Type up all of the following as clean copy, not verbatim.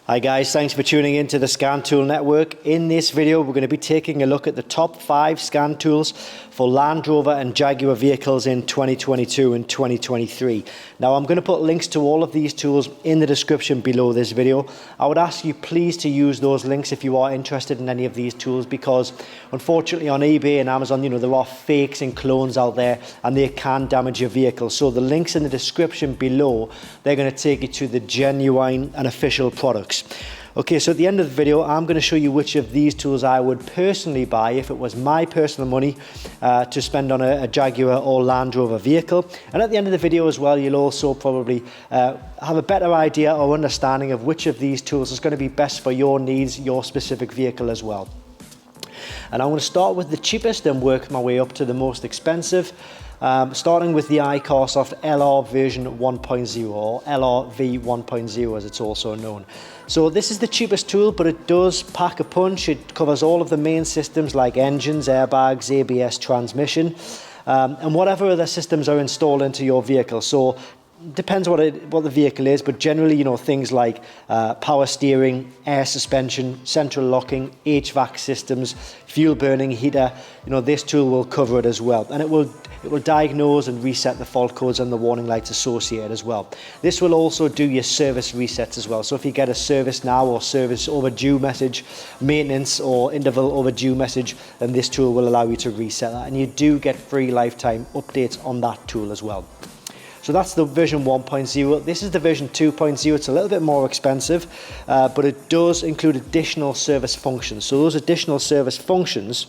Hi guys, thanks for tuning in to the Scan Tool Network. In this video, we're going to be taking a look at the top 5 scan tools for Land Rover and Jaguar vehicles in 2022 and 2023. Now, I'm going to put links to all of these tools in the description below this video. I would ask you please to use those links if you are interested in any of these tools, because unfortunately on eBay and Amazon, there are fakes and clones out there and they can damage your vehicle. So the links in the description below, they're going to take you to the genuine and official products. Okay, so at the end of the video, I'm going to show you which of these tools I would personally buy if it was my personal money to spend on a Jaguar or Land Rover vehicle. And at the end of the video as well, you'll also probably have a better idea or understanding of which of these tools is going to be best for your needs, your specific vehicle as well. And I'm going to start with the cheapest and work my way up to the most expensive. Starting with the iCore Soft LR version 1.0 or LRV 1.0 as it's also known. So this is the cheapest tool, but it does pack a punch. It covers all of the main systems like engines, airbags, ABS, transmission, and whatever other systems are installed into your vehicle. So depends what the vehicle is, but generally, things like power steering, air suspension, central locking, HVAC systems, fuel burning heater, this tool will cover it as well. And it will diagnose and reset the fault codes and the warning lights associated as well. This will also do your service resets as well. So if you get a service now or service overdue message, maintenance or interval overdue message, then this tool will allow you to reset that. And you do get free lifetime updates on that tool as well. So that's the version 1.0. This is the version 2.0. It's a little bit more expensive, but it does include additional service functions. So those additional service functions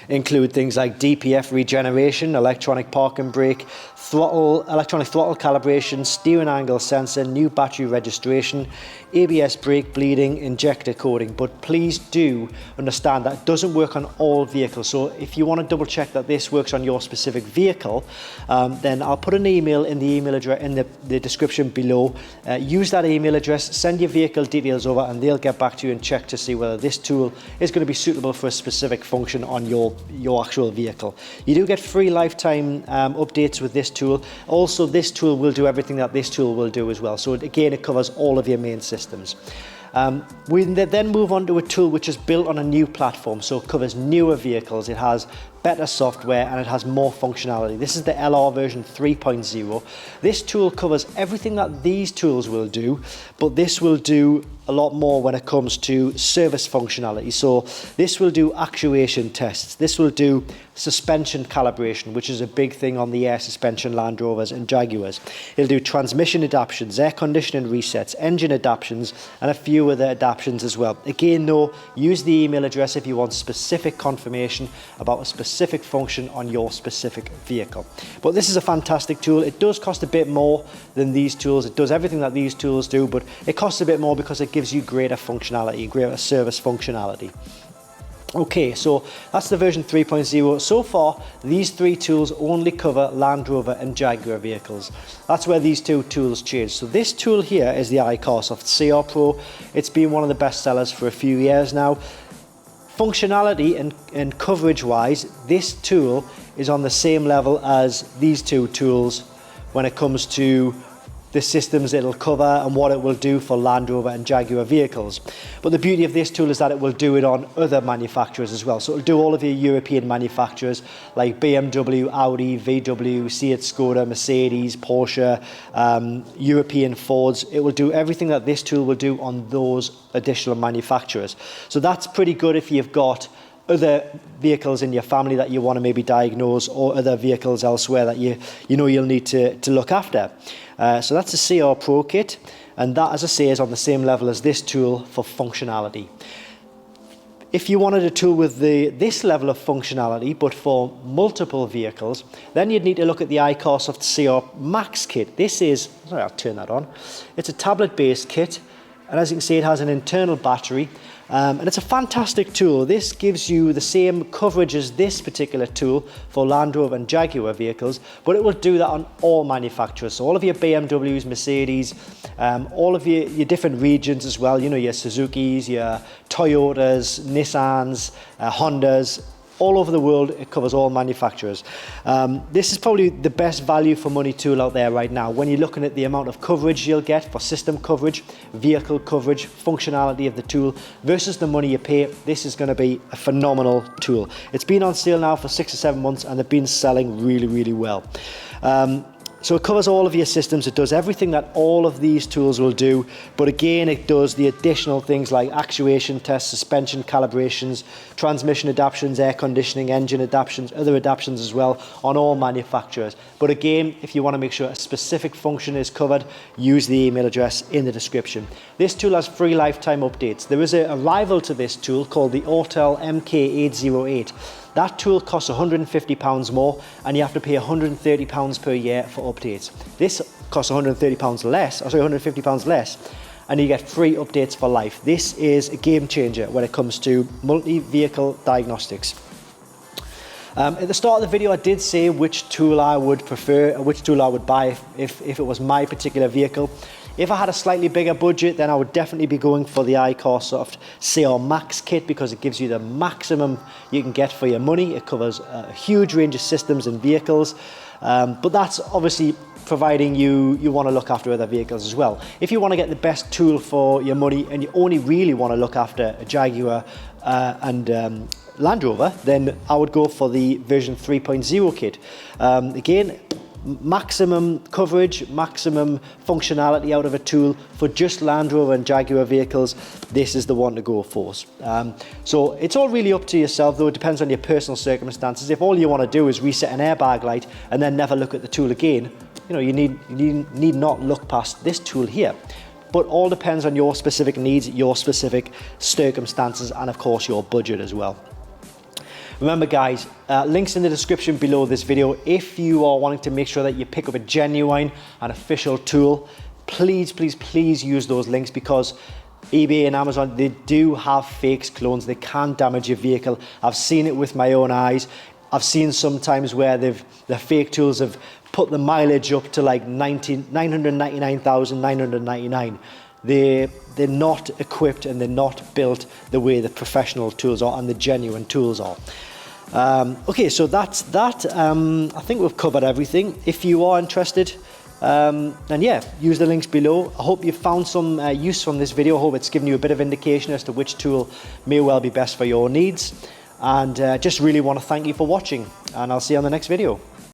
include things like DPF regeneration, electronic park and brake, electronic throttle calibration, steering angle sensor, new battery registration, ABS brake bleeding, injector coding. But please do understand that it doesn't work on all vehicles. So if you want to double check that this works on your specific vehicle, then I'll put an email in the email address in the description below. Use that email address, send your vehicle details over, and they'll get back to you and check to see whether this tool is going to be suitable for a specific function on your actual vehicle. You do get free lifetime updates with this tool. Also, this tool will do everything that this tool will do as well. So again, it covers all of your main systems. We then move on to a tool which is built on a new platform. So it covers newer vehicles. It has better software and it has more functionality. This is the LR version 3.0. This tool covers everything that these tools will do, but this will do a lot more when it comes to service functionality. So this will do actuation tests. This will do suspension calibration, which is a big thing on the air suspension Land Rovers and Jaguars. It'll do transmission adaptions, air conditioning resets, engine adaptions, and a few other adaptions as well. Again, though, use the email address if you want specific confirmation about a specific function on your specific vehicle. But this is a fantastic tool. It does cost a bit more than these tools. It does everything that these tools do, but it costs a bit more because it gives you greater functionality, greater service functionality. Okay, so that's the version 3.0. So far, these 3 tools only cover Land Rover and Jaguar vehicles. That's where these 2 tools change. So this tool here is the iCore Soft CR Pro. It's been one of the best sellers for a few years now. Functionality and coverage wise, this tool is on the same level as these 2 tools when it comes to the systems it'll cover and what it will do for Land Rover and Jaguar vehicles. But the beauty of this tool is that it will do it on other manufacturers as well. So it'll do all of your European manufacturers like BMW, Audi, VW, Seat, Skoda, Mercedes, Porsche, European Fords. It will do everything that this tool will do on those additional manufacturers. So that's pretty good if you've got other vehicles in your family that you want to maybe diagnose, or other vehicles elsewhere that you'll need to look after. So that's a CR Pro kit, and that, as I say, is on the same level as this tool for functionality. If you wanted a tool with this level of functionality, but for multiple vehicles, then you'd need to look at the iCore Soft CR Max kit. This is, sorry, I'll turn that on. It's a tablet-based kit, and as you can see, it has an internal battery. And it's a fantastic tool. This gives you the same coverage as this particular tool for Land Rover and Jaguar vehicles, but it will do that on all manufacturers. So all of your BMWs, Mercedes, all of your different regions as well, your Suzukis, your Toyotas, Nissans, Hondas, all over the world. It covers all manufacturers. This is probably the best value for money tool out there right now. When you're looking at the amount of coverage you'll get for system coverage, vehicle coverage, functionality of the tool versus the money you pay, this is going to be a phenomenal tool. It's been on sale now for 6 or 7 months and they've been selling really, really well. So it covers all of your systems. It does everything that all of these tools will do, but again, it does the additional things like actuation tests, suspension calibrations, transmission adaptations, air conditioning, engine adaptations, other adaptations as well on all manufacturers. But again, if you want to make sure a specific function is covered, use the email address in the description. This tool has free lifetime updates. There is a rival to this tool called the Autel MK808. That tool costs £150 more and you have to pay £130 per year for updates. This costs £150 less, or sorry, £150 less, and you get free updates for life. This is a game changer when it comes to multi-vehicle diagnostics. At the start of the video, I did say which tool I would prefer, which tool I would buy if it was my particular vehicle. If I had a slightly bigger budget, then I would definitely be going for the iCore Soft CR Max kit because it gives you the maximum you can get for your money. It covers a huge range of systems and vehicles, but that's obviously providing you want to look after other vehicles as well. If you want to get the best tool for your money and you only really want to look after a Jaguar and Land Rover, then I would go for the version 3.0 kit. Again, maximum coverage, maximum functionality out of a tool for just Land Rover and Jaguar vehicles. This is the one to go for. So it's all really up to yourself, though. It depends on your personal circumstances. If all you want to do is reset an airbag light and then never look at the tool again, you need not look past this tool here. But all depends on your specific needs, your specific circumstances, and of course your budget as well. Remember guys, links in the description below this video. If you are wanting to make sure that you pick up a genuine and official tool, please, please, please use those links because eBay and Amazon, they do have fakes, clones. They can damage your vehicle. I've seen it with my own eyes. I've seen sometimes where the fake tools have put the mileage up to like 999,999. They're not equipped and they're not built the way the professional tools are and the genuine tools are. Okay, so that's that. I think we've covered everything. If you are interested, then yeah, use the links below. I hope you found some use from this video. I hope it's given you a bit of indication as to which tool may well be best for your needs. And just really want to thank you for watching, and I'll see you on the next video.